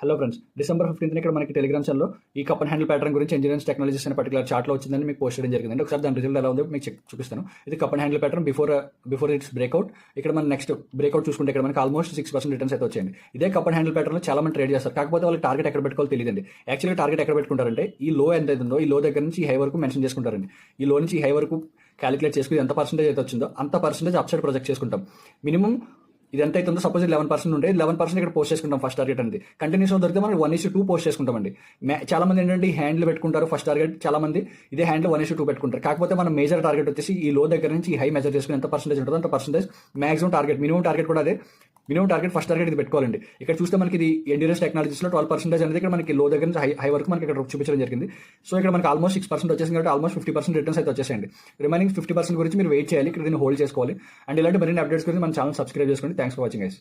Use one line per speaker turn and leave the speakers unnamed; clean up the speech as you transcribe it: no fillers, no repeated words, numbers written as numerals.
Hello friends, December 15th ఇక్కడ మనకి Telegram ఛానల్లో ఈ కప్ అండ్ హ్యాండిల్ ప్యాటర్న్ గురించి ఇంజనీరింగ్ టెక్నాలజీస్ అనే పర్టికులర్ చార్ట్లో వచ్చిందని మీకు పోస్ట్ చేయడం జరిగింది. ఒకసారి దాని రిజల్ట్ ఎలా ఉందో మీకు చూపిస్తాను. ఇది cup and handle pattern before it's breakout. ఇక్కడ మన నెక్స్ట్ బ్రేక్అవుట్ చూసుకుంటే ఇక్కడ మనకి ఆల్మోస్ట్ 6% రిటర్న్స్ అయితే వచ్చాయండి. ఇదే కప్ అండ్ హ్యాండిల్ ప్యాటర్న్లో చాలా మంది ట్రేడ్ చేస్తారు, కాకపోతే వాళ్ళకి టార్గెట్ ఎక్కడ పెట్టుకోవాలో తెలియదండి. యాక్చువల్గా టార్గెట్ ఎక్కడ పెట్టుకుంటారంటే ఈ లో ఎంత ఉందో ఈ లో దగ్గర నుంచి ఈ హై వరకు మెన్షన్ చేసుకుంటారండి. ఈ లో నుంచి ఈ హై వరకు క్యాలిక్యులేట్ చేసుకుని ఎంత పర్సెంటేజ్ అయితే వచ్చిందో అంత పర్సెంటేజ్ అప్ సైడ్ ప్రొజెక్ట్ చేసుకుంటాం. మినిమం ఇది ఎంత అవుతుందో సపోజ్ 11% ఉంటే 11% ఇక్కడ పోస్ట్ చేసుకుంటాం. ఫస్ట్ టార్గెట్ అనేది కంటిన్యూస్ దొరికితే మనం 1:2 పోస్ట్ చేసుకుంటామండి. చాలా మంది ఏంటంటే ఈ హ్యాండిల్ పెట్టుకుంటారు ఫస్ట్ టార్గెట్, చాలా మంది ఇదే హ్యాండిల్ 1:2 పెట్టుకుంటారు. కాకపోతే మన మేజర్ టార్గెట్ వచ్చేసి ఈ లో దగ్గర నుంచి ఈ హై మెజర్ చేసుకుని ఎంత పర్సెంటేజ్ ఉంటుందో అంత percentage maximum target, minimum target కూడా అదే. మినిమం టార్గెట్ ఫస్ట్ టార్గెట్ ఇది పెట్టుకోవాలండి. ఇక్కడ చూస్తే మనకి ఇది ఎండ్యూరెన్స్ టెక్నాలజీస్లో 12% అనేది ఇక్కడ మనకి లో దగ్గర నుంచి హై వరకు మనకి ఇక్కడ చూపించడం జరిగింది. సో ఇక్కడ మనకి ఆల్మోస్ట్ 6% వచ్చేసింది కాబట్టి ఆల్మోస్ట్ 50% రిటర్న్స్ అయితే వచ్చేసాయండి. రిమైనింగ్ 50% గురించి మీరు వెయిట్ చేయాలి, ఇక్కడ దీన్ని హోల్డ్ చేసుకోవాలి. అండ్ ఇలాంటి మరిన్ని అప్డేట్స్ గురించి మన ఛానల్ సబ్స్క్రైబ్ చేసుకోండి. Thanks for watching guys.